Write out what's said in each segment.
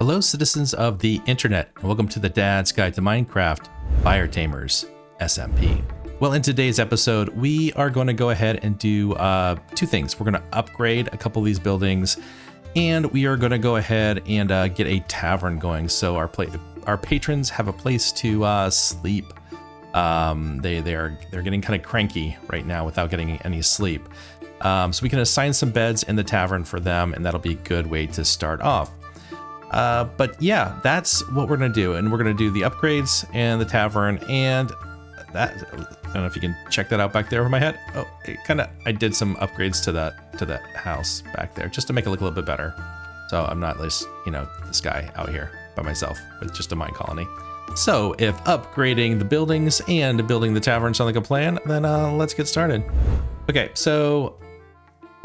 Hello, citizens of the internet, and welcome to the Dad's Guide to Minecraft, FireTamers SMP. Well, in today's episode, we are going to go ahead and do two things. We're going to upgrade a couple of these buildings, and we are going to go ahead and get a tavern going, so our patrons have a place to sleep. They're getting kind of cranky right now without getting any sleep. So we can assign some beds in the tavern for them, and that'll be a good way to start off. But yeah, that's what we're gonna do, and we're gonna do the upgrades and the tavern, and that, I don't know if you can check that out back there over my head. Oh, I did some upgrades to that house back there just to make it look a little bit better. So I'm not this, this guy out here by myself with just a mine colony. So if upgrading the buildings and building the tavern sound like a plan, then let's get started. Okay, so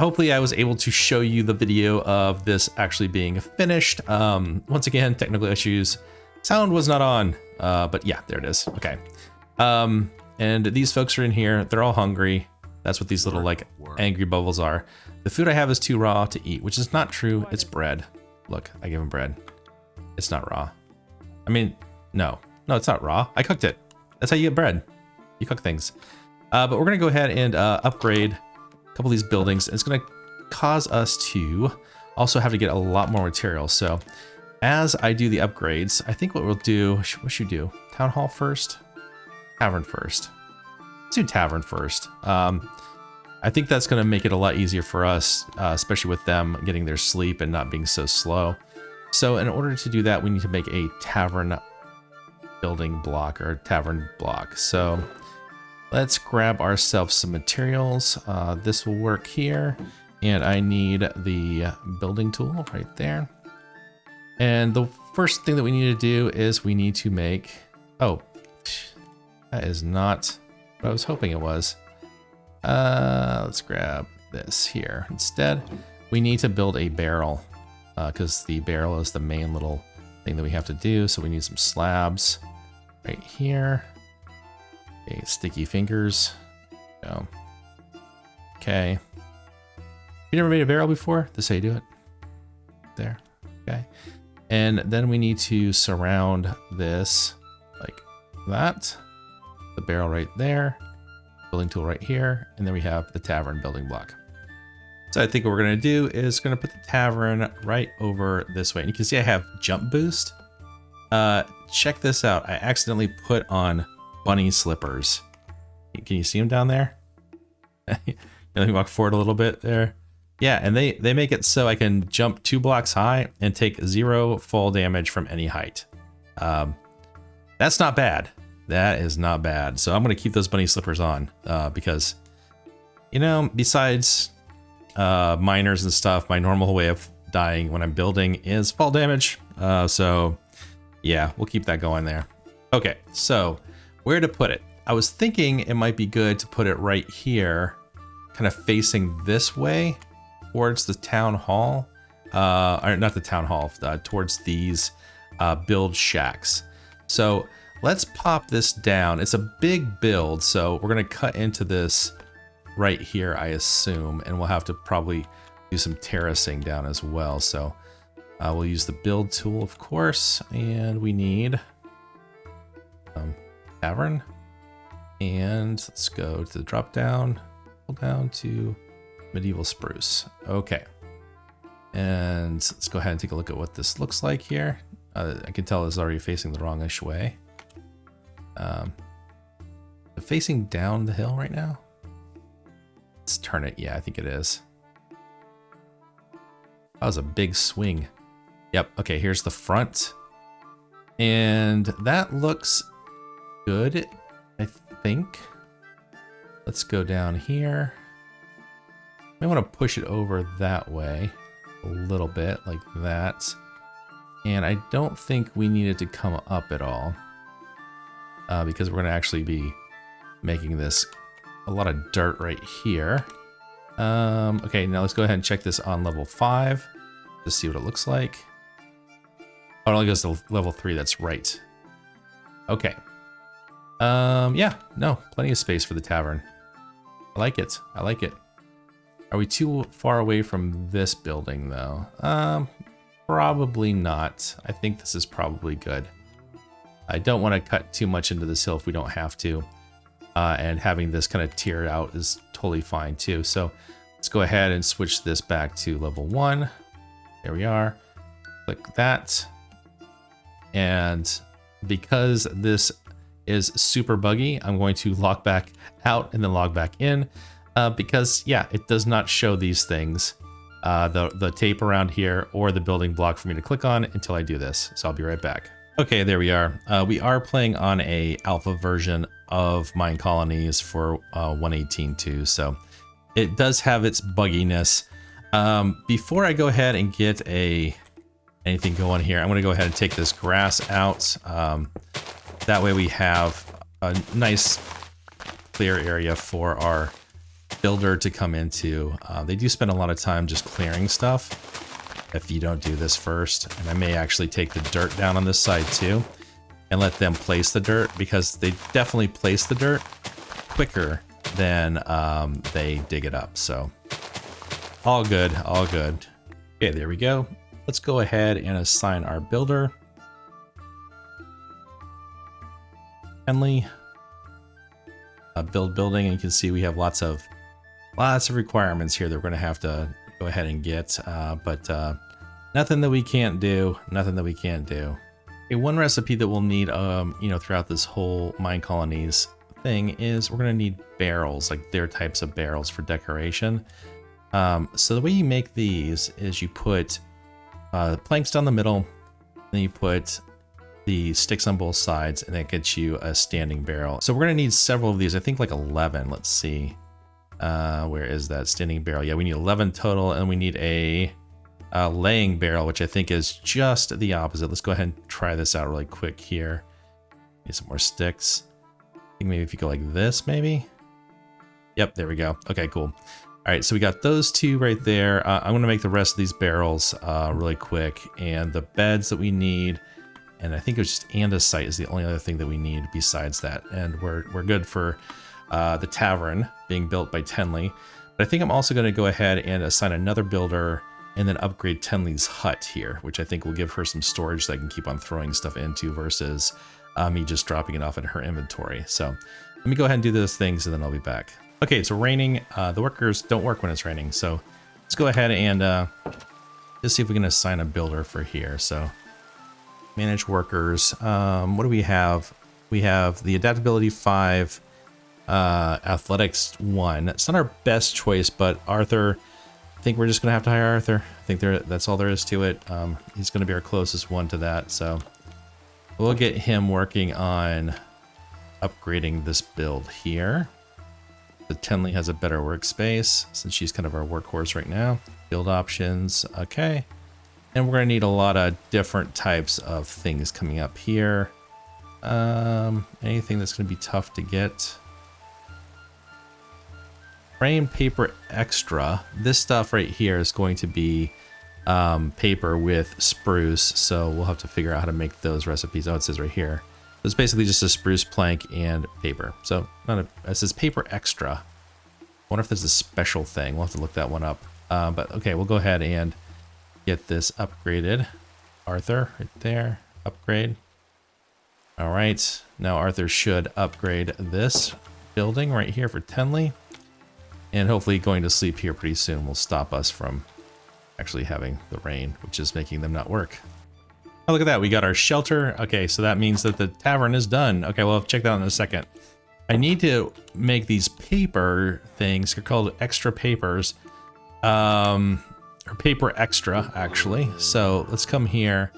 hopefully I was able to show you the video of this actually being finished. Once again, technical issues. Sound was not on, but yeah, there it is. Okay. And these folks are in here. They're all hungry. That's what these little angry bubbles are. The food I have is too raw to eat, which is not true. It's bread. Look, I give them bread. It's not raw. I mean, no, it's not raw. I cooked it. That's how you get bread. You cook things. But we're gonna go ahead and upgrade couple of these buildings. It's going to cause us to also have to get a lot more material. So as I do the upgrades, I think what we'll do, what should we do? Town hall first? Tavern first. Let's do tavern first. I think that's going to make it a lot easier for us, especially with them getting their sleep and not being so slow. So in order to do that, we need to make a tavern building block or tavern block. So let's grab ourselves some materials. This will work here. And I need the building tool right there. And the first thing that we need to do is we need to make... Oh, that is not what I was hoping it was. Let's grab this here. Instead, we need to build a barrel because the barrel is the main little thing that we have to do. So we need some slabs right here. Okay, sticky fingers. Go. Okay. You never made a barrel before? This is how you do it. There. Okay. And then we need to surround this like that. The barrel right there. Building tool right here. And then we have the tavern building block. So I think what we're going to do is going to put the tavern right over this way. And you can see I have jump boost. Check this out. I accidentally put on bunny slippers. Can you see them down there? Let me walk forward a little bit there. Yeah, and they make it so I can jump 2 blocks high and take 0 fall damage from any height. That's not bad. That is not bad. So I'm going to keep those bunny slippers on because, besides miners and stuff, my normal way of dying when I'm building is fall damage. So yeah, we'll keep that going there. Okay, so where to put it? I was thinking it might be good to put it right here, kind of facing this way towards the town hall, or not the town hall, towards these build shacks. So let's pop this down. It's a big build, so we're going to cut into this right here, I assume, and we'll have to probably do some terracing down as well. So we'll use the build tool, of course, and we need tavern, and let's go to the drop down, pull down to medieval spruce. Okay, and let's go ahead and take a look at what this looks like here. I can tell it's already facing the wrongish way. Facing down the hill right now. Let's turn it. Yeah, I think it is. That was a big swing. Yep. Okay, here's the front, and that looks good, I think. Let's go down here. I want to push it over that way a little bit, like that. And I don't think we need it to come up at all because we're going to actually be making this a lot of dirt right here. Okay, now let's go ahead and check this on level 5 to see what it looks like. Oh, it only goes to level 3. That's right. Okay. Yeah, no, plenty of space for the tavern. I like it. I like it. Are we too far away from this building though? Probably not. I think this is probably good. I don't want to cut too much into this hill if we don't have to. And having this kind of tiered out is totally fine too. So let's go ahead and switch this back to level 1. There we are. Click that. And because this is super buggy, I'm going to log back out and then log back in. Because yeah, it does not show these things. The tape around here or the building block for me to click on until I do this. So I'll be right back. Okay, there we are. We are playing on a alpha version of Minecolonies for 1.18.2, so it does have its bugginess. Before I go ahead and get anything going here, I'm going to go ahead and take this grass out. That way we have a nice clear area for our builder to come into. They do spend a lot of time just clearing stuff if you don't do this first, and I may actually take the dirt down on this side too and let them place the dirt, because they definitely place the dirt quicker than they dig it up. So all good, all good. Okay, there we go. Let's go ahead and assign our builder. Henley. Build building, and you can see we have lots of requirements here that we're going to have to go ahead and get, but nothing that we can't do, nothing that we can't do. Okay, one recipe that we'll need, you know, throughout this whole Minecolonies thing is we're going to need barrels, like their types of barrels for decoration. So the way you make these is you put planks down the middle, then you put the sticks on both sides, and that gets you a standing barrel. So we're going to need several of these, I think like 11, let's see. Where is that standing barrel? Yeah, we need 11 total, and we need a laying barrel, which I think is just the opposite. Let's go ahead and try this out really quick here. Need some more sticks. I think maybe if you go like this, maybe. Yep, there we go. Okay, cool. All right, so we got those two right there. I'm going to make the rest of these barrels really quick, and the beds that we need, and I think it was just andesite is the only other thing that we need besides that, and we're good for the Tavern being built by Tenley. But I think I'm also going to go ahead and assign another builder and then upgrade Tenley's hut here, which I think will give her some storage that I can keep on throwing stuff into versus me just dropping it off in her inventory. So let me go ahead and do those things, and then I'll be back. Okay, it's raining. The workers don't work when it's raining, so let's go ahead and just see if we can assign a builder for here. So manage workers. What do we have? We have the adaptability 5, athletics 1. It's not our best choice, but Arthur, I think we're just gonna have to hire Arthur. I think that's all there is to it. He's gonna be our closest one to that, so we'll get him working on upgrading this build here. The Tenley has a better workspace since she's kind of our workhorse right now. Build options, okay. And we're gonna need a lot of different types of things coming up here. Anything that's gonna be tough to get. Frame paper extra. This stuff right here is going to be paper with spruce, so we'll have to figure out how to make those recipes. Oh, it says right here. It's basically just a spruce plank and paper. So it says paper extra. I wonder if there's a special thing. We'll have to look that one up. But okay, we'll go ahead and get this upgraded. Arthur, right there, upgrade. All right, now Arthur should upgrade this building right here for Tenley. And hopefully going to sleep here pretty soon will stop us from actually having the rain, which is making them not work. Oh, look at that. We got our shelter. Okay, so that means that the tavern is done. Okay, well, check that out in a second. I need to make these paper things. They're called extra papers. Or paper extra, actually. So let's come here.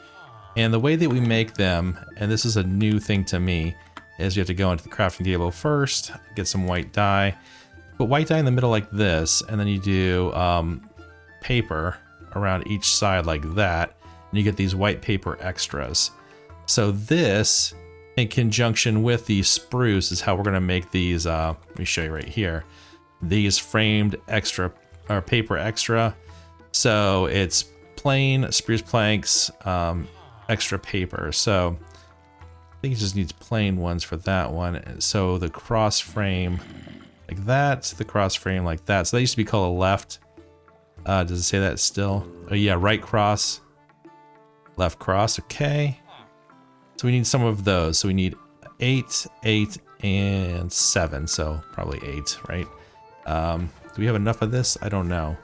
And the way that we make them, and this is a new thing to me, is you have to go into the crafting table first, get some white dye. Put white dye in the middle like this, and then you do paper around each side like that. And you get these white paper extras. So this, in conjunction with the spruce, is how we're gonna make these, let me show you right here, these framed extra, or paper extra. So it's plain spruce planks, extra paper. So I think it just needs plain ones for that one. So the cross frame like that, the cross frame like that. So that used to be called a left. Does it say that still? Oh yeah, right cross. Left cross, okay. So we need some of those. So we need 8, 8, and 7. So probably 8, right? Do we have enough of this? I don't know.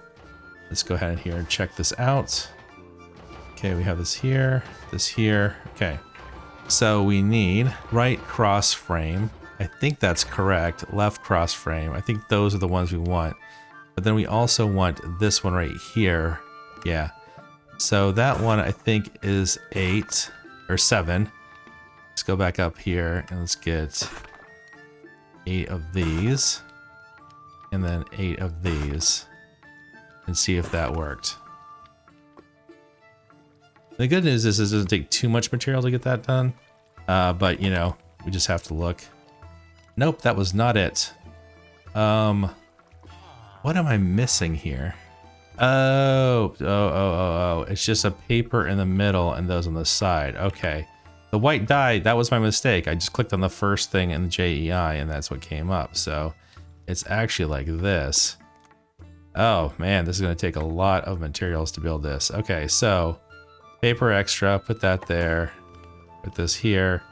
Let's go ahead here and check this out. Okay, we have this here, okay. So we need right cross frame. I think that's correct. Left cross frame. I think those are the ones we want. But then we also want this one right here. Yeah. So that one I think is 8 or 7. Let's go back up here and let's get 8 of these. And then 8 of these. And see if that worked. The good news is it doesn't take too much material to get that done. But, you know, we just have to look. Nope, that was not it. What am I missing here? Oh. It's just a paper in the middle and those on the side. Okay. The white die, that was my mistake. I just clicked on the first thing in the JEI and that's what came up. So it's actually like this. Oh man, this is going to take a lot of materials to build this. Okay, so paper extra, put that there. Put this here.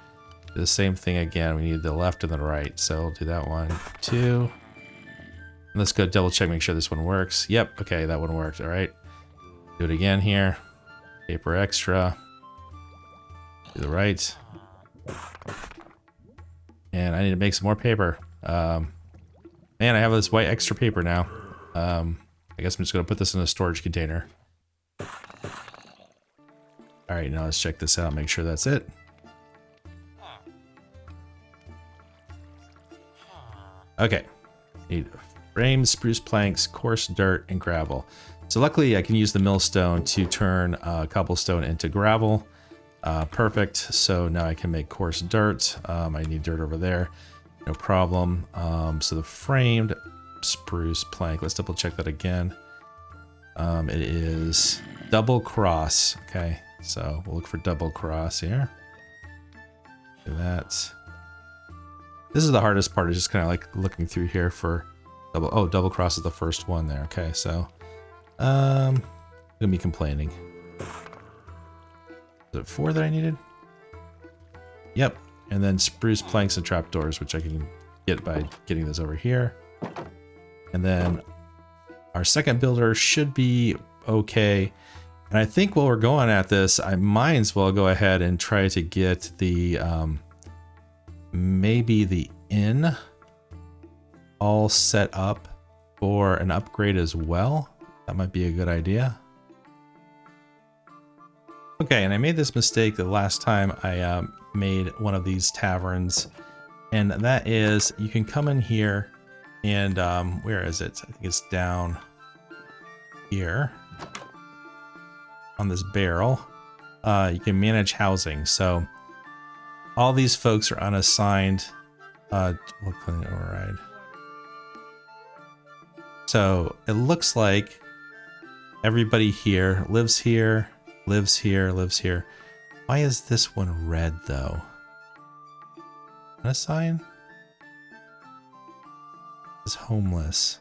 Do the same thing again. We need the left and the right. So we'll do that 1, 2. Let's go double check, make sure this one works. Yep, okay, that one worked. All right. Do it again here. Paper extra. Do the right. And I need to make some more paper. Man, I have this white extra paper now. I guess I'm just gonna put this in a storage container. All right, now let's check this out, make sure that's it. Okay, need frames, spruce planks, coarse dirt, and gravel. So luckily I can use the millstone to turn cobblestone into gravel. Perfect, so now I can make coarse dirt. I need dirt over there, no problem. So the framed spruce plank, let's double check that again. It is double cross. Okay, so we'll look for double cross here. Do that. This is the hardest part, is just kind of like looking through here for double. Oh, double cross is the first one there. Okay, so I'm gonna be complaining. Is it 4 that I needed? Yep, and then spruce planks and trapdoors, which I can get by getting those over here. And then our second builder should be okay. And I think while we're going at this, I might as well go ahead and try to get the maybe the inn all set up for an upgrade as well. That might be a good idea. Okay, and I made this mistake the last time I made one of these taverns, and that is you can come in here and where is it? I think it's down here on this barrel. You can manage housing. So all these folks are unassigned. We'll clean override. So it looks like everybody here lives here, lives here, lives here. Why is this one red though? Unassigned? Is homeless.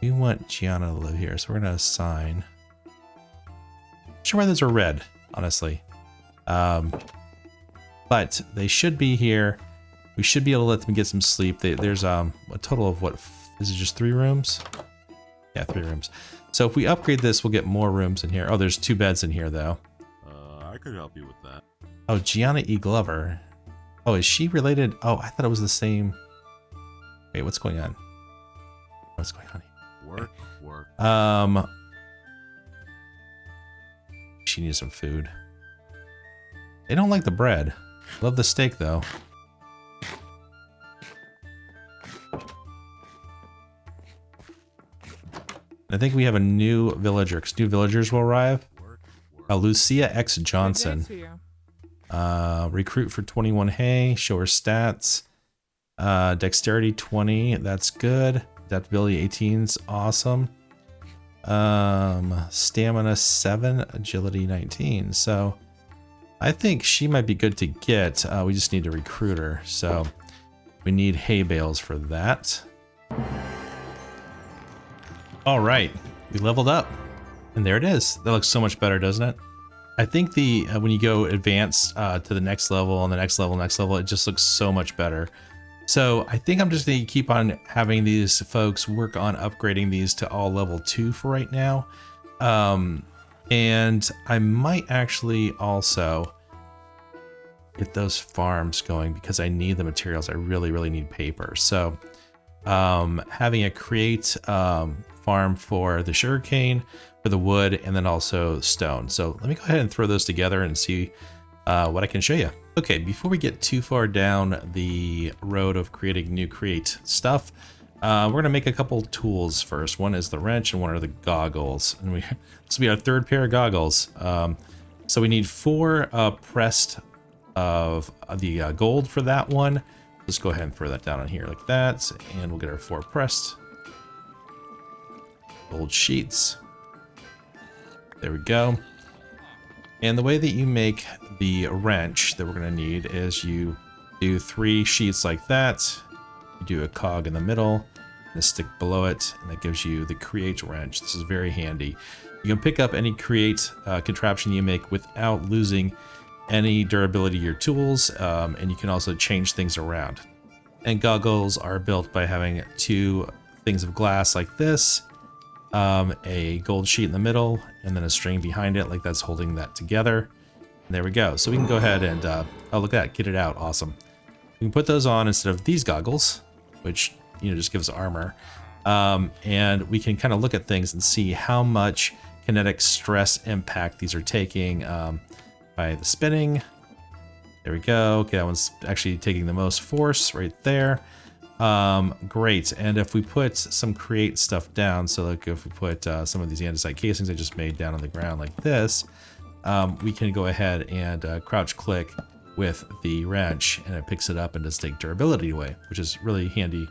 We want Gianna to live here, so we're gonna assign. Not sure why those are red, honestly. But they should be here. We should be able to let them get some sleep. There's a total of what? Is it just 3 rooms? Yeah, 3 rooms. So if we upgrade this, we'll get more rooms in here. Oh, there's 2 beds in here though. I could help you with that. Oh, Gianna E. Glover. Oh, is she related? Oh, I thought it was the same. Wait, what's going on? What's going on here? Work. She needs some food. They don't like the bread. Love the steak though. I think we have a new villager, because new villagers will arrive. Lucia X Johnson. Recruit for 21 hay, show her stats. Dexterity 20, that's good. Adaptability 18 is awesome. Stamina 7, agility 19. So I think she might be good to get. We just need to recruit her. So we need hay bales for that. All right. we leveled up. And there it is. That looks so much better, doesn't it? I think the when you go advanced to the next level and the next level, it just looks so much better. So I think I'm just going to keep on having these folks work on upgrading these to all level 2 for right now. And I might actually also get those farms going because I need the materials. I really, really need paper. So having a create farm for the sugarcane, for the wood, and then also stone. So let me go ahead and throw those together and see what I can show you. Okay, before we get too far down the road of creating new create stuff, we're gonna make a couple tools first. One is the wrench and one are the goggles. And this will be our third pair of goggles. So we need 4 pressed of the gold for that one. Let's go ahead and throw that down on here like that. And we'll get our 4 pressed gold sheets. There we go. And the way that you make the wrench that we're going to need is you do 3 sheets like that. You do a cog in the middle and a stick below it, and that gives you the create wrench. This is very handy. You can pick up any create contraption you make without losing any durability to your tools, and you can also change things around. And goggles are built by having 2 things of glass like this, a gold sheet in the middle, and then a string behind it like that's holding that together. And there we go. So we can go ahead and oh, look at that, get it out. Awesome. We can put those on instead of these goggles, which, you know, just gives armor. And we can kind of look at things and see how much kinetic stress impact these are taking by the spinning. There we go. Okay, that one's actually taking the most force right there. Great. And if we put some create stuff down, so like if we put some of these andesite casings I just made down on the ground like this, we can go ahead and crouch click with the wrench, and it picks it up and does take durability away, which is really handy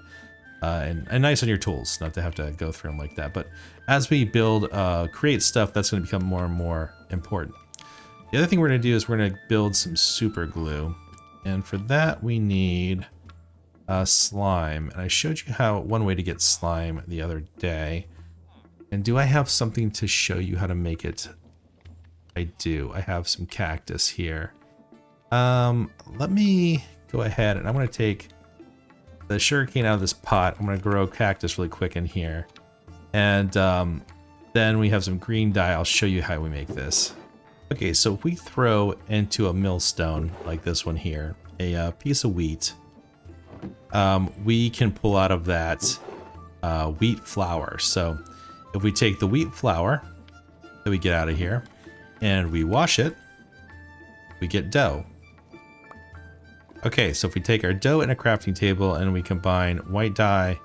and nice on your tools, not to have to go through them like that. But as we build create stuff, that's going to become more and more important. The other thing we're going to do is we're going to build some super glue, and for that we need slime. And I showed you how one way to get slime the other day. And do I have something to show you how to make it? I do. I have some cactus here. Let me go ahead and I'm going to take the sugarcane out of this pot. I'm going to grow cactus really quick in here. And then we have some green dye. I'll show you how we make this. Okay, so if we throw into a millstone like this one here, a piece of wheat, we can pull out of that wheat flour. So if we take the wheat flour that we get out of here and we wash it, we get dough. Okay, so if we take our dough in a crafting table and we combine white dye,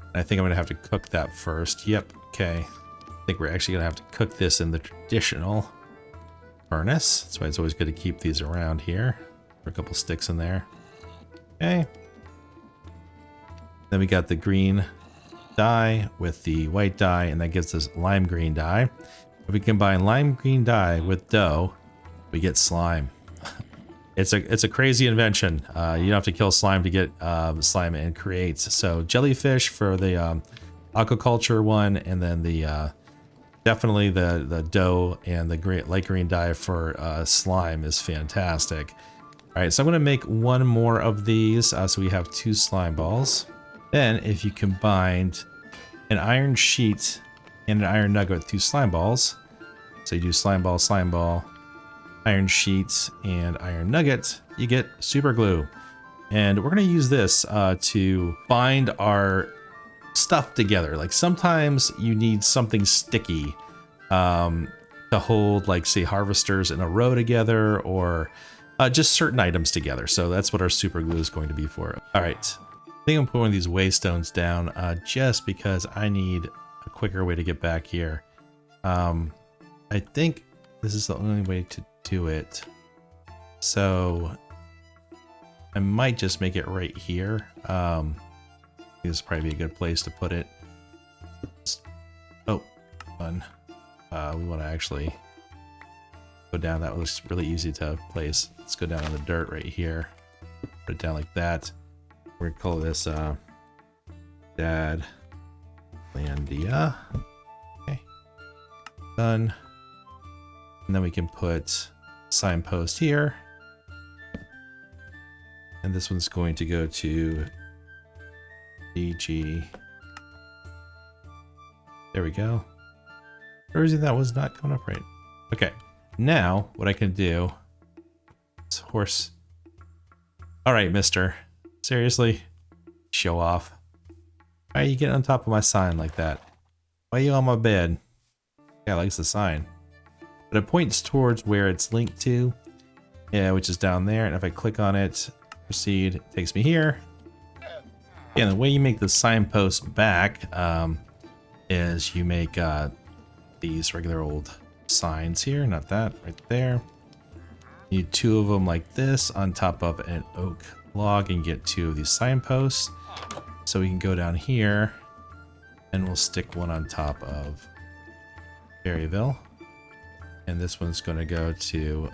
and I think I'm gonna have to cook that first. Yep, okay. I think we're actually gonna have to cook this in the traditional furnace. That's why it's always good to keep these around here. For a couple sticks in there. Okay. Then we got the green dye with the white dye, and that gives us lime green dye. If we combine lime green dye with dough, we get slime. It's a crazy invention. You don't have to kill slime to get slime and creates. So jellyfish for the aquaculture one, and then the definitely the dough and the light green dye for slime is fantastic. All right, so I'm gonna make one more of these, so we have 2 slime balls. Then if you combined an iron sheet and an iron nugget with 2 slime balls, so you do slime ball, iron sheet, and iron nugget, you get super glue. And we're gonna use this to bind our stuff together. Like sometimes you need something sticky to hold, like say harvesters in a row together, or just certain items together. So that's what our super glue is going to be for. All right, I think I'm putting these waystones down just because I need a quicker way to get back here. I think this is the only way to do it. So I might just make it right here. This would probably be a good place to put it. Oh, fun. We want to actually go down. That looks really easy to place. Let's go down on the dirt right here. Put it down like that. We're gonna call this Dadlandia. Okay. Done. And then we can put signpost here. And this one's going to go to DG. There we go. For reason that was not coming up right. Okay. Now what I can do is horse. All right, mister. Seriously? Show off. Why are you getting on top of my sign like that? Why are you on my bed? Yeah, likes the sign. But it points towards where it's linked to. Yeah, which is down there. And if I click on it, proceed, it takes me here. And the way you make the signpost back is you make these regular old signs here. Not that, right there. You need 2 of them like this on top of an oak log and get 2 of these signposts. So we can go down here and we'll stick one on top of Berryville. And this one's going to go to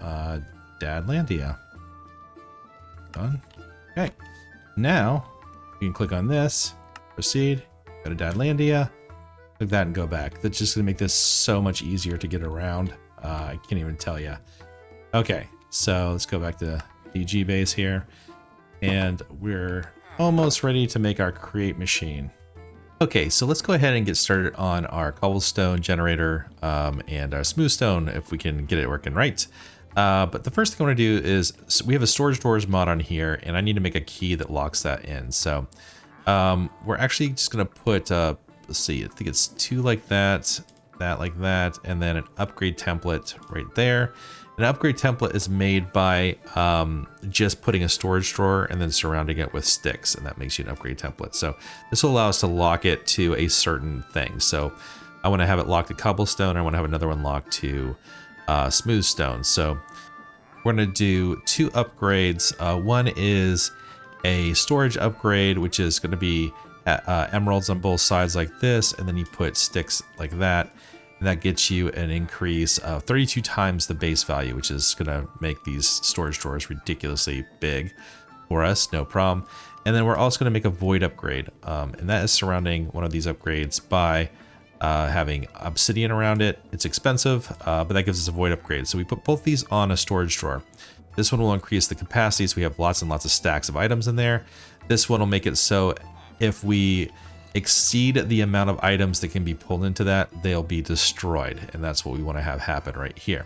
Dadlandia. Done. Okay. Now you can click on this, proceed, go to Dadlandia, click that and go back. That's just going to make this so much easier to get around. I can't even tell you. Okay. So let's go back to DG base here. And we're almost ready to make our create machine. Okay, so let's go ahead and get started on our cobblestone generator and our smooth stone if we can get it working right. But the first thing I want to do is, so we have a storage doors mod on here and I need to make a key that locks that in. So we're actually just going to put, let's see, I think it's 2 like that like that, and then an upgrade template right there. An upgrade template is made by just putting a storage drawer and then surrounding it with sticks, and that makes you an upgrade template. So this will allow us to lock it to a certain thing. So I want to have it locked to cobblestone. I want to have another one locked to smooth stone. So we're going to do 2 upgrades. One is a storage upgrade, which is going to be emeralds on both sides like this, and then you put sticks like that. And that gets you an increase of 32 times the base value, which is going to make these storage drawers ridiculously big for us, no problem. And then we're also going to make a void upgrade, and that is surrounding one of these upgrades by having obsidian around it. It's expensive, but that gives us a void upgrade. So we put both these on a storage drawer. This one will increase the capacity, so we have lots and lots of stacks of items in there. This one will make it so if we exceed the amount of items that can be pulled into that, they'll be destroyed, and that's what we want to have happen right here.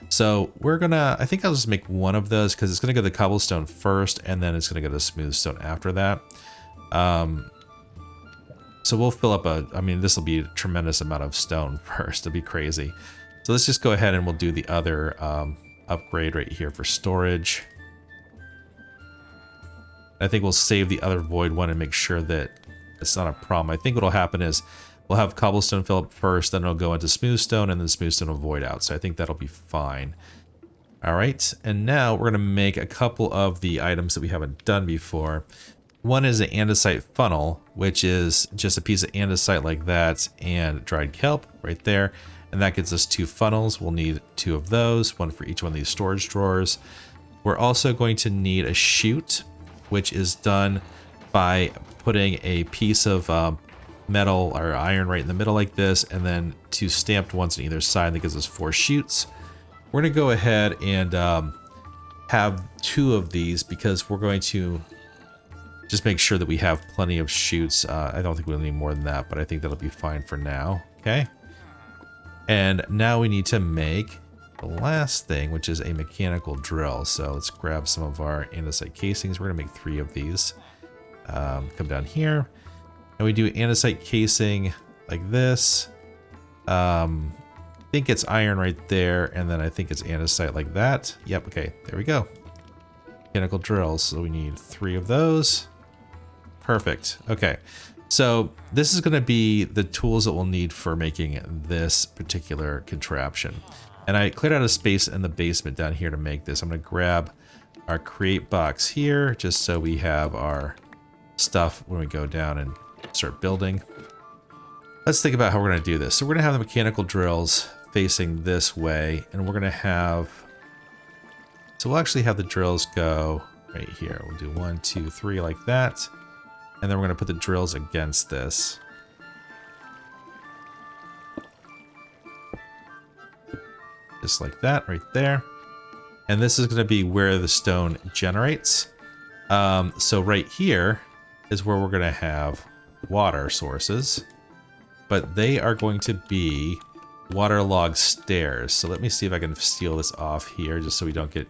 So we're gonna, I think I'll just make one of those because it's gonna go to cobblestone first and then it's gonna go to smooth stone after that. So we'll fill up I mean, this will be a tremendous amount of stone first. It'll be crazy. So let's just go ahead and we'll do the other upgrade right here for storage. I think we'll save the other void one and make sure that it's not a problem. I think what'll happen is we'll have cobblestone fill up first, then it'll go into smooth stone, and then smooth stone will void out. So I think that'll be fine. All right, and now we're gonna make a couple of the items that we haven't done before. One is an andesite funnel, which is just a piece of andesite like that and dried kelp right there. And that gets us 2 funnels. We'll need 2 of those, one for each one of these storage drawers. We're also going to need a chute, which is done by putting a piece of metal or iron right in the middle like this, and then 2 stamped ones on either side. That gives us 4 chutes. We're going to go ahead and have 2 of these because we're going to just make sure that we have plenty of chutes. I don't think we'll need more than that, but I think that'll be fine for now. Okay. And now we need to make the last thing, which is a mechanical drill. So let's grab some of our andesite casings. We're going to make 3 of these. Come down here and we do andesite casing like this. I think it's iron right there, and then I think it's andesite like that. Yep. Okay, there we go. Mechanical drills. So we need 3 of those. Perfect. Okay, so this is going to be the tools that we'll need for making this particular contraption. And I cleared out a space in the basement down here to make this. I'm going to grab our create box here just so we have our stuff when we go down and start building. Let's think about how we're going to do this. So we're going to have the mechanical drills facing this way, and we're going to have, so we'll actually have the drills go right here. We'll do 1, 2, 3 like that, and then we're going to put the drills against this. just like that right there. And this is going to be where the stone generates. So right here is where we're going to have water sources, but they are going to be waterlogged stairs. So let me see if I can seal this off here just so we don't get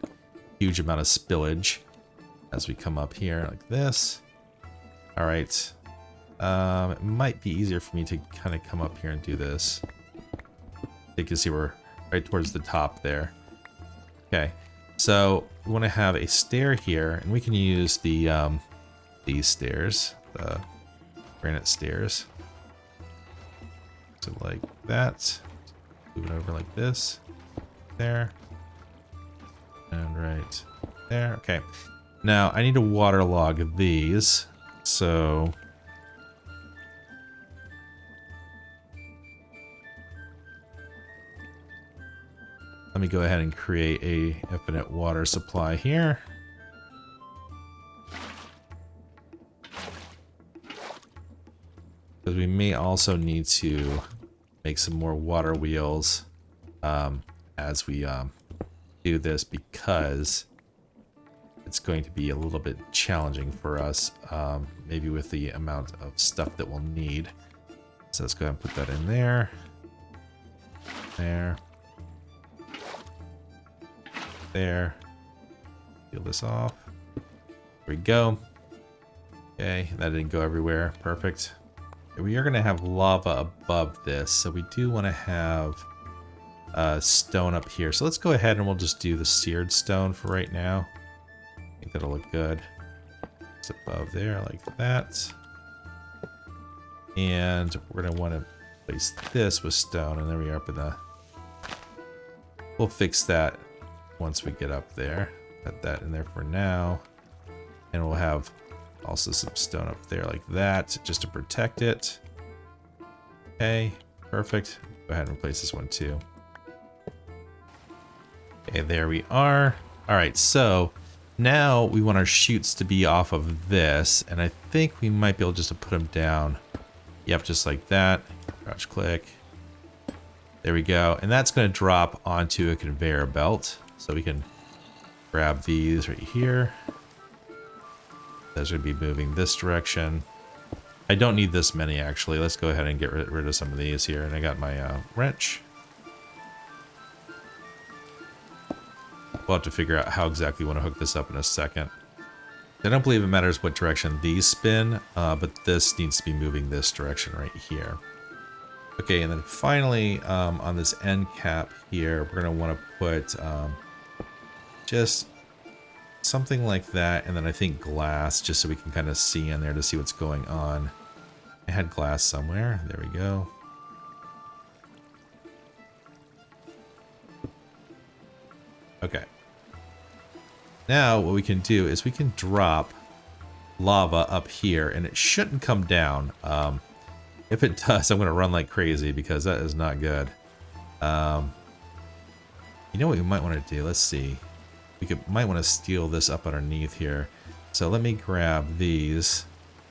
huge amount of spillage as we come up here like this. All right. It might be easier for me to kind of come up here and do this. You can see we're right towards the top there. Okay. So we want to have a stair here, and we can use the these stairs, the granite stairs. So like that. Move it over like this. There. And right there. Okay. Now I need to waterlog these. So let me go ahead and create a infinite water supply here. Because we may also need to make some more water wheels as we do this, because it's going to be a little bit challenging for us, maybe with the amount of stuff that we'll need. So let's go ahead and put that in there. There. There. Peel this off. There we go. Okay, that didn't go everywhere. Perfect. We are going to have lava above this, so we do want to have stone up here. So let's go ahead and we'll just do the seared stone for right now. I think that'll look good. It's above there like that. And we're going to want to place this with stone, and there we are up in the... We'll fix that once we get up there. Put that in there for now. And we'll have also some stone up there like that, just to protect it. Okay, perfect. Go ahead and replace this one too. Okay, there we are. All right, so now we want our chutes to be off of this, and I think we might be able just to put them down. Yep, just like that. Crouch click. There we go. And that's going to drop onto a conveyor belt. So we can grab these right here. Those are going to be moving this direction. I don't need this many, actually. Let's go ahead and get rid of some of these here. And I got my wrench. We'll have to figure out how exactly we want to hook this up in a second. I don't believe it matters what direction these spin, but this needs to be moving this direction right here. Okay, and then finally, on this end cap here, we're going to want to put just something like that, and then I think glass, just so we can kind of see in there to see what's going on. I had glass somewhere. There we go. Okay. Now what we can do is we can drop lava up here, and it shouldn't come down. If it does, I'm going to run like crazy, because that is not good. You know what we might want to do? Let's see. We might want to steal this up underneath here. So let me grab these.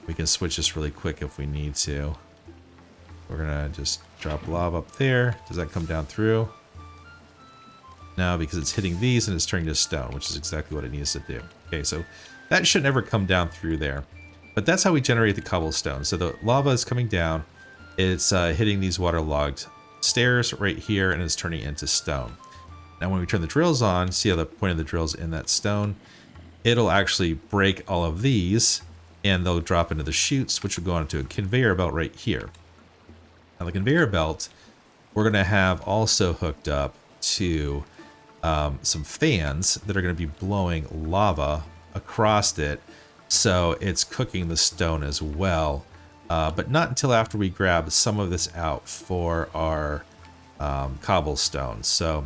We can switch this really quick if we need to. We're going to just drop lava up there. Does that come down through? No, because it's hitting these and it's turning to stone, which is exactly what it needs to do. Okay, so that should never come down through there. But that's how we generate the cobblestone. So the lava is coming down. It's hitting these waterlogged stairs right here, and it's turning into stone. Now when we turn the drills on, see how the point of the drills in that stone? It'll actually break all of these, and they'll drop into the chutes, which will go onto a conveyor belt right here. Now the conveyor belt, we're going to have also hooked up to some fans that are going to be blowing lava across it, so it's cooking the stone as well, but not until after we grab some of this out for our cobblestone. So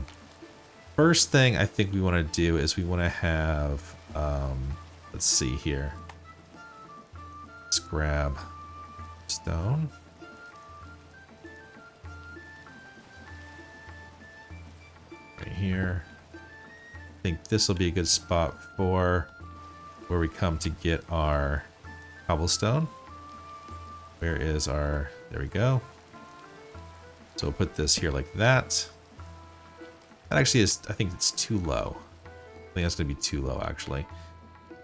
first thing I think we want to do is we want to have, let's see here. Let's grab stone. Right here. I think this will be a good spot for where we come to get our cobblestone. Where is our, there we go. So we'll put this here like that. That actually is, I think it's too low. I think that's going to be too low, actually.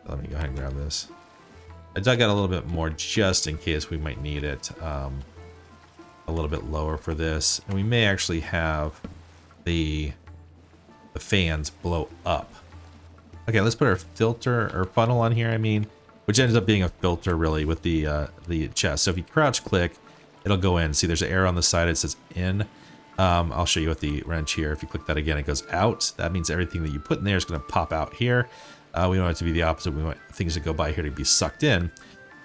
Let me go ahead and grab this. I dug out a little bit more just in case we might need it a little bit lower for this. And we may actually have the fans blow up. Okay, let's put our filter or funnel on here, I mean, which ends up being a filter really with the chest. So if you crouch click, it'll go in. See, there's an arrow on the side. It says in. I'll show you with the wrench here. If you click that again, it goes out. That means everything that you put in there is going to pop out here. We want it to be the opposite. We want things that go by here to be sucked in.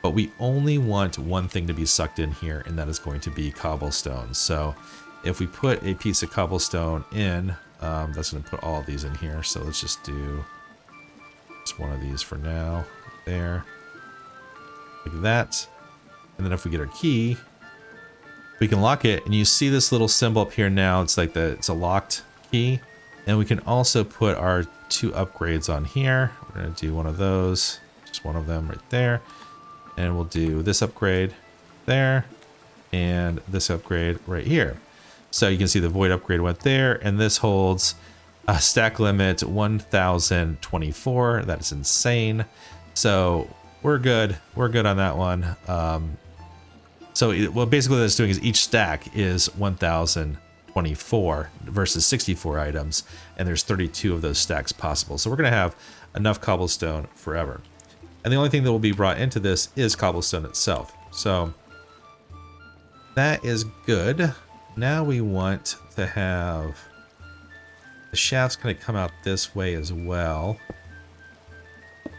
But we only want one thing to be sucked in here, and that is going to be cobblestone. So if we put a piece of cobblestone in, that's going to put all of these in here. So let's just do just one of these for now. There. Like that. And then if we get our key, we can lock it, and you see this little symbol up here now. It's like it's a locked key. And we can also put our 2 upgrades on here. We're going to do one of those, just one of them right there. And we'll do this upgrade there and this upgrade right here. So you can see the void upgrade went there, and this holds a stack limit 1024. That is insane. So we're good. We're good on that one. Well, basically what it's doing is each stack is 1024 versus 64 items, and there's 32 of those stacks possible. So we're going to have enough cobblestone forever. And the only thing that will be brought into this is cobblestone itself. So that is good. Now we want to have the shafts kind of come out this way as well.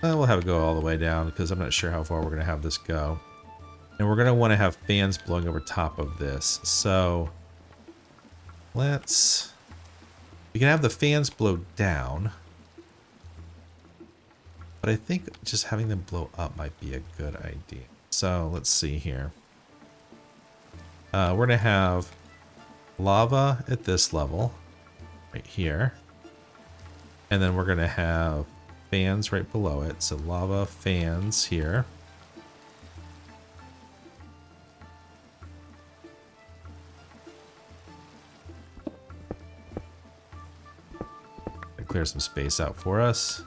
We'll have it go all the way down because I'm not sure how far we're going to have this go. And we're going to want to have fans blowing over top of this. So we can have the fans blow down. But I think just having them blow up might be a good idea. So let's see here. We're going to have lava at this level right here. And then we're going to have fans right below it. So lava fans here. Clear some space out for us.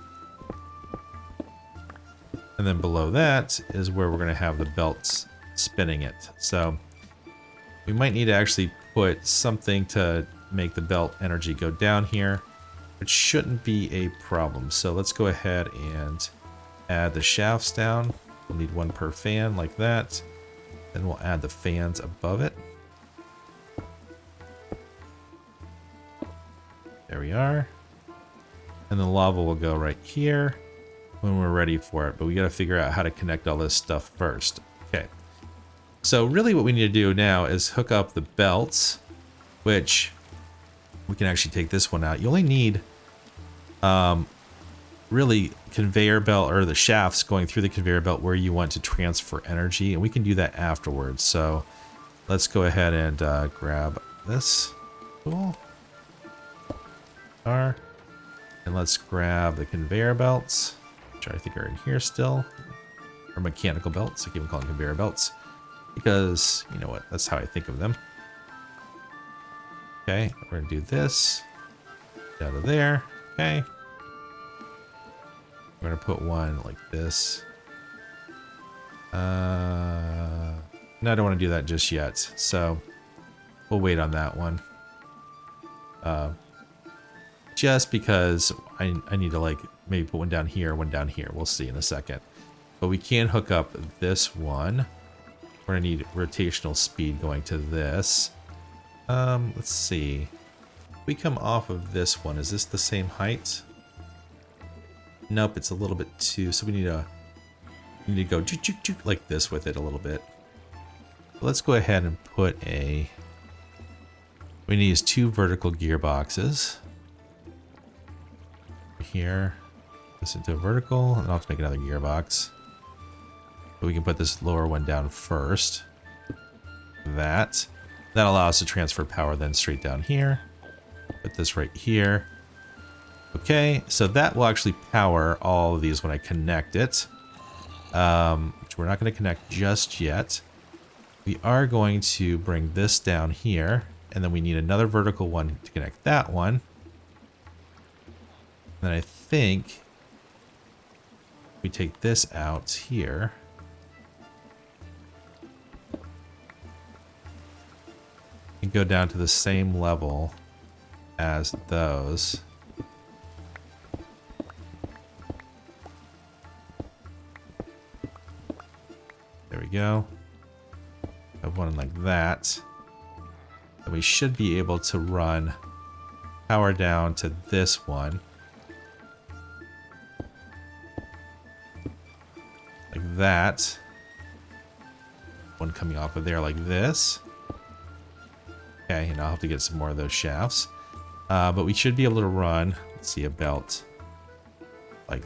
And then below that is where we're going to have the belts spinning it. So we might need to actually put something to make the belt energy go down here, which shouldn't be a problem. So let's go ahead and add the shafts down. We'll need one per fan like that. Then we'll add the fans above it. There we are. And the lava will go right here when we're ready for it. But we got to figure out how to connect all this stuff first. Okay. So really what we need to do now is hook up the belts, which we can actually take this one out. You only need really conveyor belt or the shafts going through the conveyor belt where you want to transfer energy. And we can do that afterwards. So let's go ahead and grab this tool. And let's grab the conveyor belts, which I think are in here still. Or mechanical belts. I keep calling them conveyor belts. Because, you know what, that's how I think of them. Okay, we're going to do this. Out of there. Okay. We're going to put one like this. No, I don't want to do that just yet. So, we'll wait on that one. Just because I need to like maybe put one down here, one down here. We'll see in a second. But we can hook up this one. We're gonna need rotational speed going to this. Let's see. If we come off of this one, is this the same height? Nope, it's a little bit too. So we need to go like this with it a little bit. Let's go ahead and put we need to use 2 vertical gearboxes. Here, this into a vertical, and I'll have to make another gearbox. But we can put this lower one down first. That allows us to transfer power then straight down here. Put this right here. Okay, so that will actually power all of these when I connect it. Which we're not going to connect just yet. We are going to bring this down here, and then we need another vertical one to connect that one. Then I think we take this out here. And go down to the same level as those. There we go. Have one like that. And we should be able to run power down to this one. Like that. One coming off of there like this. Okay, and I'll have to get some more of those shafts. But we should be able to run, let's see, a belt. Like,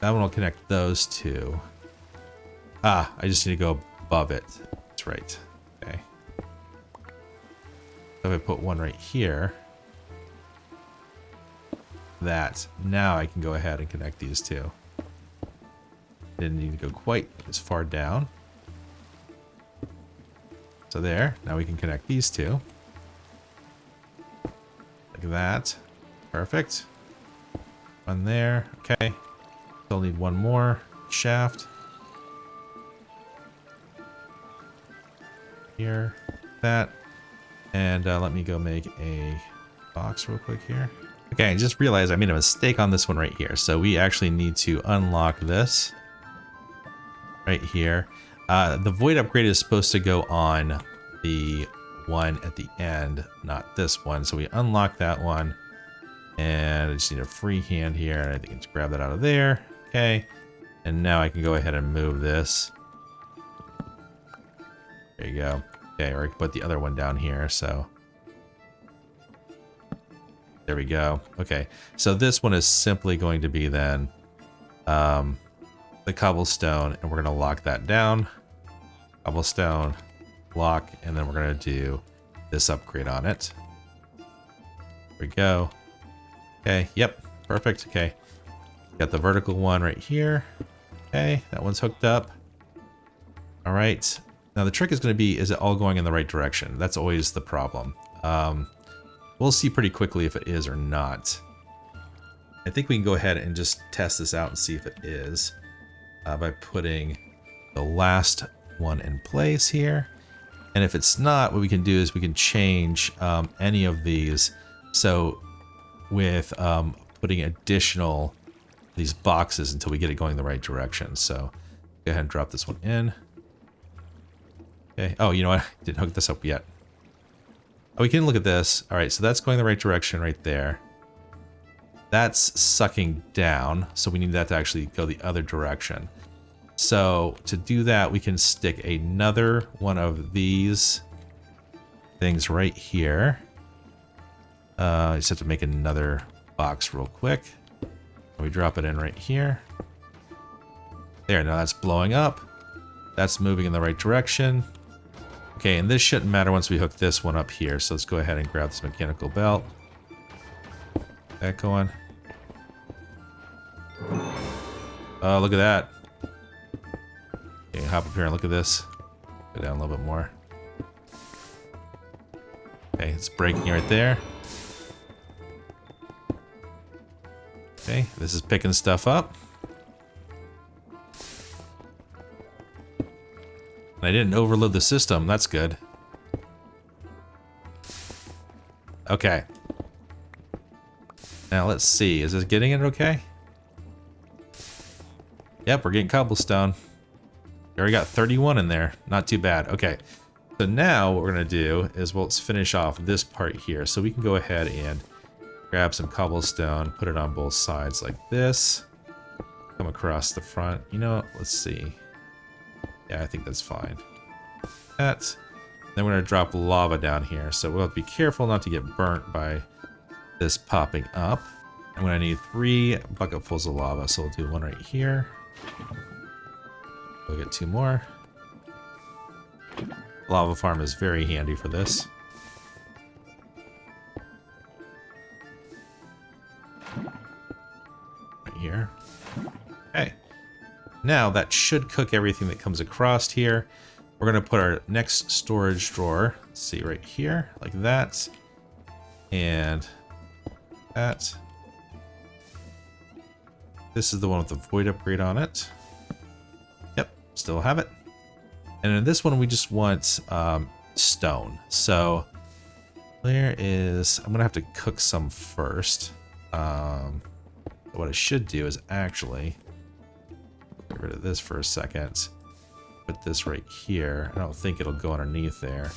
that one will connect those two. Ah, I just need to go above it. That's right. Okay. So if I put one right here, that, now I can go ahead and connect these two. Didn't need to go quite as far down. So there, now we can connect these two. Like that. Perfect. One there. Okay. Still need one more shaft. Here. That. And let me go make a box real quick here. Okay, I just realized I made a mistake on this one right here. So we actually need to unlock this. Right here. The void upgrade is supposed to go on the one at the end, not this one. So we unlock that one. And I just need a free hand here. And I think I can grab that out of there. Okay. And now I can go ahead and move this. There you go. Okay, or I can put the other one down here. So there we go. Okay. So this one is simply going to be then the cobblestone, and we're going to lock that down. Cobblestone, lock, and then we're going to do this upgrade on it. There we go. Okay, yep, perfect. Okay, got the vertical one right here. Okay, that one's hooked up. All right, now the trick is going to be, is it all going in the right direction? That's always the problem. We'll see pretty quickly if it is or not. I think we can go ahead and just test this out and see if it is. By putting the last one in place here. And if it's not, what we can do is we can change any of these. So with putting additional these boxes until we get it going the right direction. So go ahead and drop this one in. Okay. Oh, you know what? I didn't hook this up yet. Oh, we can look at this. All right, so that's going the right direction right there. That's sucking down, so we need that to actually go the other direction. So to do that, we can stick another one of these things right here. I just have to make another box real quick. We drop it in right here. There, now that's blowing up. That's moving in the right direction. Okay, and this shouldn't matter once we hook this one up here. So let's go ahead and grab this mechanical belt. That going. Oh, look at that. Okay, hop up here and look at this. Go down a little bit more. Okay, it's breaking right there. Okay, this is picking stuff up. And I didn't overload the system. That's good. Okay. Now let's see. Is this getting it okay? Yep, we're getting cobblestone. We already got 31 in there. Not too bad. Okay. So now what we're going to do is, well, let's finish off this part here. So we can go ahead and grab some cobblestone, put it on both sides like this. Come across the front. You know what? Let's see. Yeah, I think that's fine. That. Then we're going to drop lava down here. So we'll have to be careful not to get burnt by this popping up. I'm going to need 3 bucketfuls of lava. So we'll do one right here. We'll get 2 more. Lava farm is very handy for this. Right here. Okay. Now that should cook everything that comes across here. We're going to put our next storage drawer, let's see, right here, like that. And that. This is the one with the void upgrade on it. Yep, still have it. And in this one, we just want stone. So there is, I'm gonna have to cook some first. What I should do is actually get rid of this for a second. Put this right here. I don't think it'll go underneath there.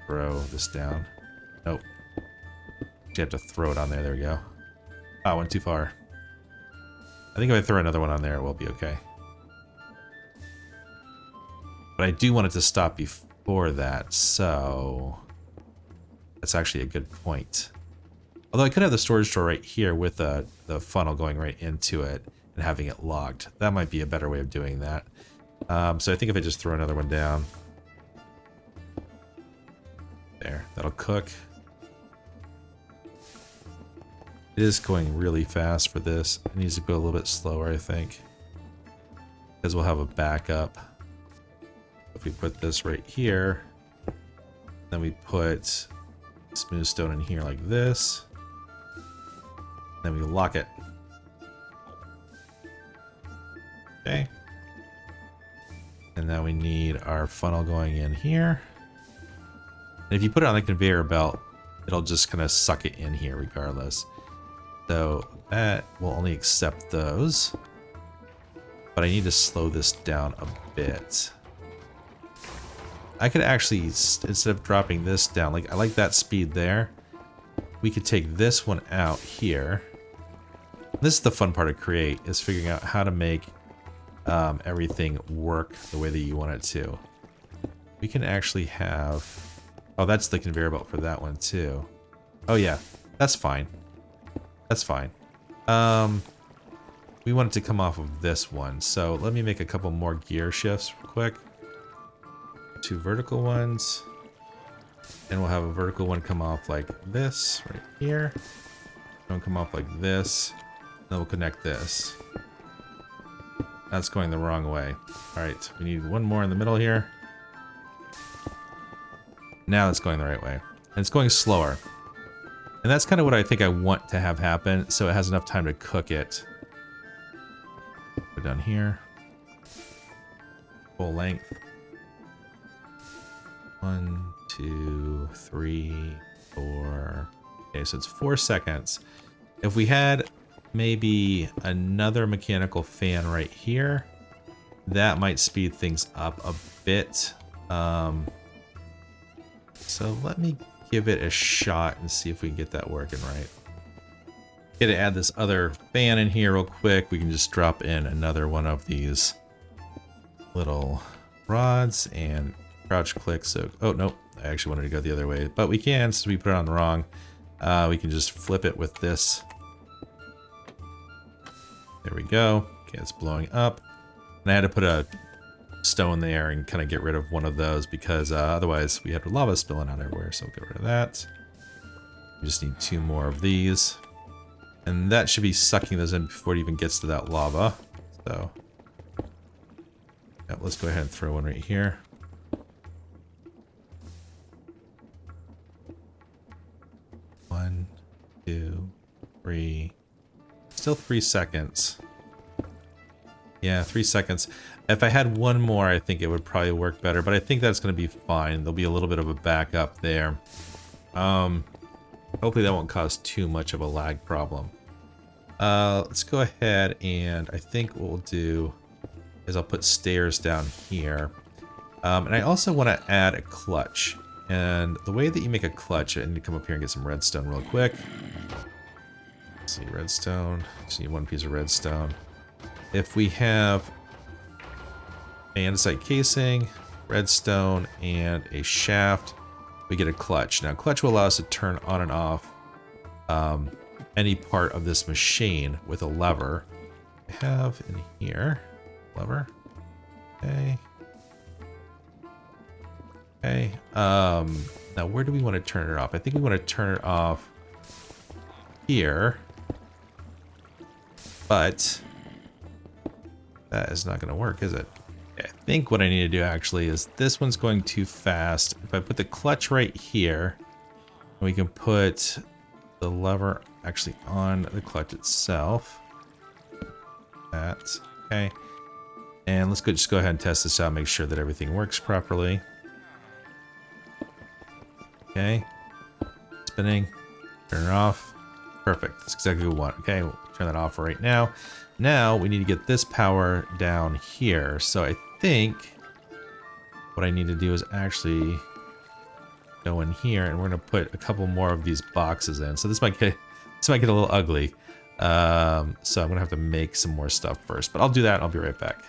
Throw this down. Nope. You have to throw it on there. There we go. Oh, I went too far. I think if I throw another one on there, it will be okay. But I do want it to stop before that, so that's actually a good point. Although I could have the storage door right here with the funnel going right into it and having it locked. That might be a better way of doing that. So I think if I just throw another one down. There, that'll cook. It is going really fast for this. It needs to go a little bit slower, I think. Because we'll have a backup. If we put this right here, then we put smooth stone in here like this. Then we lock it. Okay. And now we need our funnel going in here. And if you put it on the conveyor belt, it'll just kind of suck it in here regardless. So that will only accept those. But I need to slow this down a bit. I could actually, instead of dropping this down, like I like that speed there, we could take this one out here. This is the fun part of Create, is figuring out how to make everything work the way that you want it to. We can actually have, oh, that's the conveyor belt for that one too. Oh yeah, that's fine. That's fine. We want it to come off of this one, so let me make a couple more gear shifts real quick. 2 vertical ones, and we'll have a vertical one come off like this right here. One come off like this, then we'll connect this. That's going the wrong way. All right, we need one more in the middle here. Now it's going the right way, and it's going slower. And that's kind of what I think I want to have happen, so it has enough time to cook it. We're done here. Full length. 1, 2, 3, 4. Okay, so it's 4 seconds. If we had maybe another mechanical fan right here, that might speed things up a bit. So let me give it a shot and see if we can get that working right. Gotta add this other fan in here real quick. We can just drop in another one of these little rods and crouch click. So, oh no, I actually wanted to go the other way, but we can, since we put it on the wrong. We can just flip it with this. There we go. Okay, it's blowing up. And I had to put a stone there and kind of get rid of one of those because otherwise we had lava spilling out everywhere. So we'll get rid of that. We just need 2 more of these. And that should be sucking those in before it even gets to that lava. So yeah, let's go ahead and throw one right here. One, 2, 3. Still 3 seconds. Yeah, 3 seconds. If I had one more, I think it would probably work better, but I think that's going to be fine. There'll be a little bit of a backup there. Hopefully that won't cause too much of a lag problem. Let's go ahead, and I think what we'll do is I'll put stairs down here. And I also want to add a clutch. And the way that you make a clutch, I need to come up here and get some redstone real quick. Let's see, redstone. Just need 1 piece of redstone. If we have andesite casing, redstone, and a shaft, we get a clutch. Now, clutch will allow us to turn on and off any part of this machine with a lever. I have in here, lever. Okay. Okay. Now, where do we want to turn it off? I think we want to turn it off here. But that is not going to work, is it? I think what I need to do actually is this one's going too fast. If I put the clutch right here, We can put the lever actually on the clutch itself. That, okay. And let's just go ahead and test this out, make sure that everything works properly. Okay. Spinning. Turn it off. Perfect. That's exactly what we want. Okay, we'll turn that off right now. Now we need to get this power down here. So I think what I need to do is actually go in here, and we're gonna put a couple more of these boxes in. So this might get a little ugly. So I'm gonna have to make some more stuff first, but I'll do that and I'll be right back.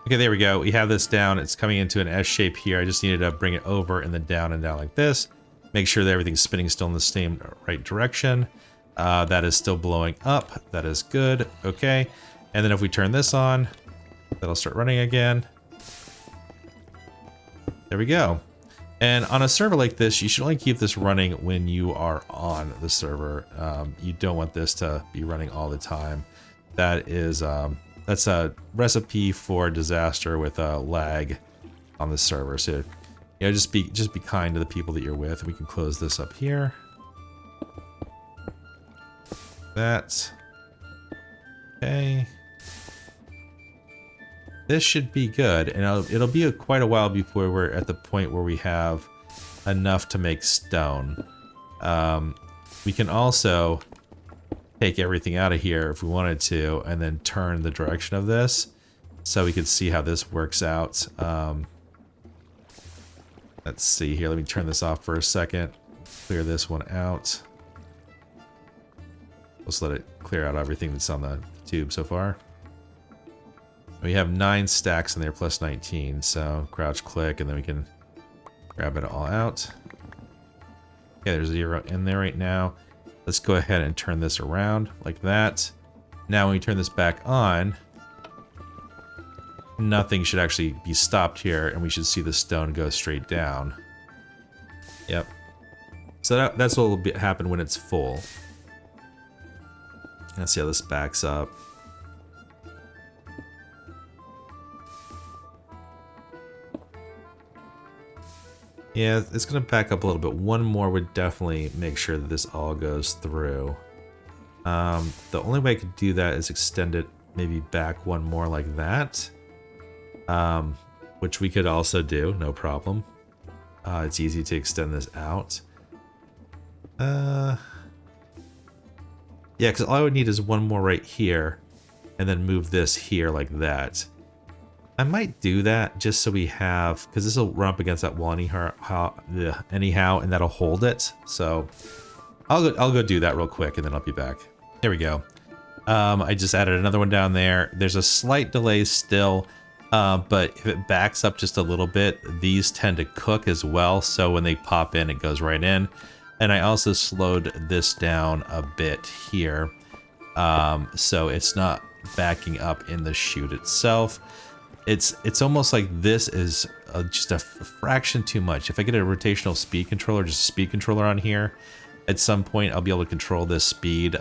Okay, there we go. We have this down. It's coming into an S shape here. I just needed to bring it over and then down like this. Make sure that everything's spinning still in the same right direction. That is still blowing up. That is good. Okay. And then if we turn this on, that'll start running again. There we go. And on a server like this, you should only keep this running when you are on the server. You don't want this to be running all the time. That is, that's a recipe for disaster with a lag on the server. So, you know, just be kind to the people that you're with. We can close this up here. That. Okay. This should be good, and it'll be quite a while before we're at the point where we have enough to make stone. We can also take everything out of here if we wanted to, and then turn the direction of this, so we can see how this works out. Let's see here. Let me turn this off for a second. Clear this one out. Let's let it clear out everything that's on the tube so far. We have 9 stacks in there plus 19, so crouch click and then we can grab it all out. Okay, there's 0 in there right now. Let's go ahead and turn this around like that. Now when we turn this back on, nothing should actually be stopped here, and we should see the stone go straight down. Yep. So that's what will happen when it's full. Let's see how this backs up. Yeah, it's going to back up a little bit. One more would definitely make sure that this all goes through. The only way I could do that is extend it maybe back one more like that. Which we could also do, no problem. It's easy to extend this out. Yeah, because all I would need is one more right here, and then move this here like that. I might do that just so we have, because this will run up against that wall anyhow, and that'll hold it. So I'll go do that real quick, and then I'll be back. There we go. I just added another one down there. There's a slight delay still, but if it backs up just a little bit, these tend to cook as well. So when they pop in, it goes right in. And I also slowed this down a bit here, so it's not backing up in the chute itself. It's almost like this is just a fraction too much. If I get a rotational speed controller, just a speed controller on here, at some point I'll be able to control this speed,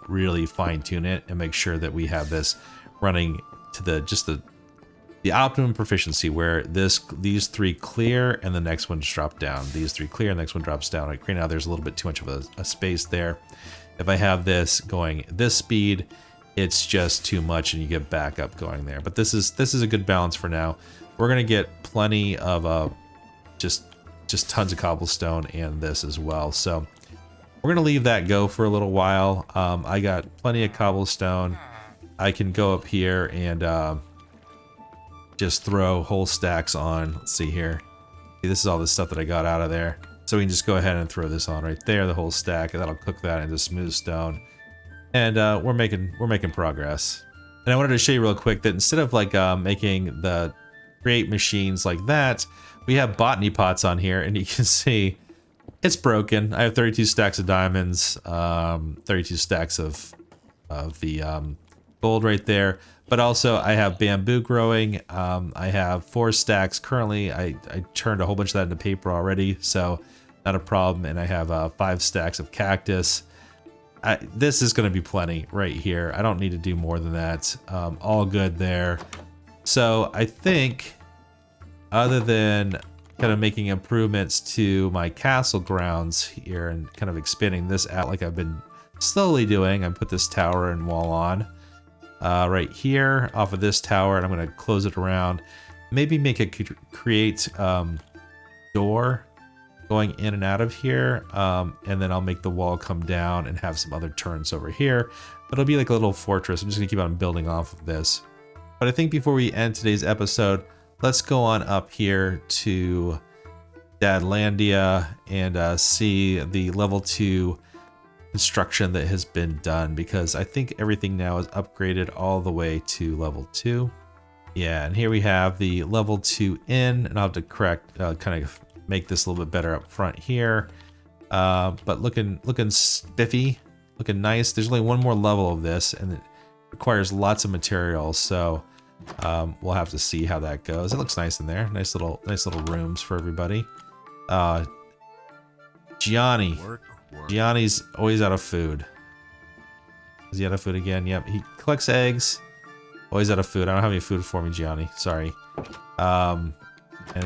really fine tune it, and make sure that we have this running to the optimum proficiency, where these 3 clear and the next one drop down. These 3 clear and the next one drops down. Like right now there's a little bit too much of a space there. If I have this going this speed, it's just too much and you get backup going there. But this is a good balance for now. We're gonna get plenty of just tons of cobblestone and this as well. So we're gonna leave that go for a little while. I got plenty of cobblestone. I can go up here and just throw whole stacks on. Let's see here. See, this is all the stuff that I got out of there. So we can just go ahead and throw this on right there, the whole stack, and that'll cook that into smooth stone. And we're making progress. And I wanted to show you real quick that instead of like making the create machines like that, we have botany pots on here, and you can see it's broken. I have 32 stacks of diamonds, 32 stacks of the gold right there. But also I have bamboo growing. I have 4 stacks currently. I turned a whole bunch of that into paper already, so not a problem. And I have 5 stacks of cactus. This is going to be plenty right here. I don't need to do more than that. All good there. So I think other than kind of making improvements to my castle grounds here and kind of expanding this out like I've been slowly doing. I put this tower and wall on right here off of this tower, and I'm going to close it around. Maybe make a create door going in and out of here, and then I'll make the wall come down and have some other turns over here. But it'll be like a little fortress. I'm just going to keep on building off of this. But I think before we end today's episode, let's go on up here to Dadlandia and see the level 2 construction that has been done, because I think everything now is upgraded all the way to level 2. Yeah, and here we have the level 2 inn, and I'll have to correct, kind of make this a little bit better up front here. But looking spiffy, looking nice. There's only one more level of this, and it requires lots of materials, so we'll have to see how that goes. It looks nice in there. Nice little rooms for everybody. Gianni. Gianni's always out of food. Is he out of food again? Yep. He collects eggs. Always out of food. I don't have any food for me, Gianni. Sorry. And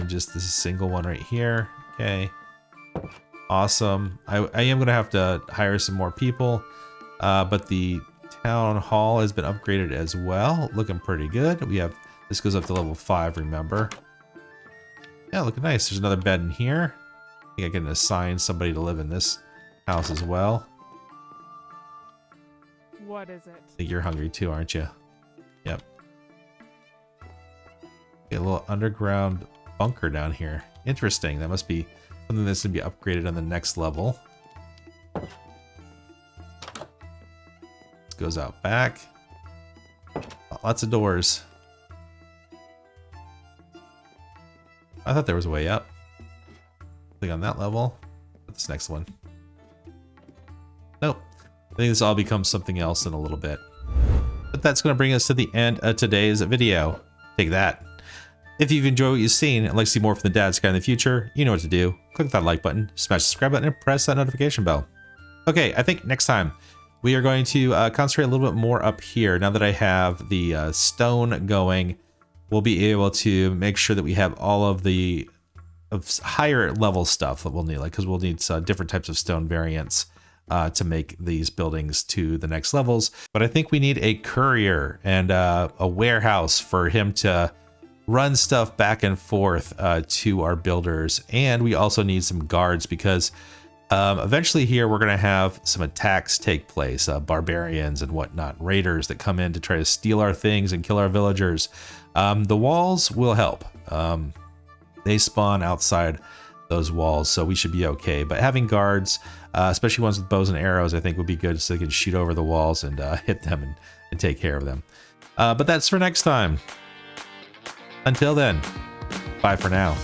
just this single one right here. Okay. Awesome. I am going to have to hire some more people. But the town hall has been upgraded as well. Looking pretty good. We have, this goes up to level 5, remember. Yeah, looking nice. There's another bed in here. I think I can assign somebody to live in this house as well. What is it? I think you're hungry too, aren't you? Yep. A little underground bunker down here. Interesting. That must be something that's going to be upgraded on the next level. This goes out back. Lots of doors. I thought there was a way up. Click on that level. This next one. Nope. I think this all becomes something else in a little bit. But that's going to bring us to the end of today's video. Take that. If you've enjoyed what you've seen and like to see more from the Dad Sky in the future, you know what to do. Click that like button, smash the subscribe button, and press that notification bell. Okay, I think next time we are going to concentrate a little bit more up here. Now that I have the stone going, we'll be able to make sure that we have all of the higher level stuff that we'll need, like because we'll need different types of stone variants to make these buildings to the next levels. But I think we need a courier and a warehouse for him to run stuff back and forth to our builders. And we also need some guards, because eventually here we're going to have some attacks take place, barbarians and whatnot, raiders that come in to try to steal our things and kill our villagers. The walls will help. They spawn outside those walls, so we should be okay. But having guards, especially ones with bows and arrows, I think would be good, so they can shoot over the walls and hit them and take care of them. But that's for next time. Until then, bye for now.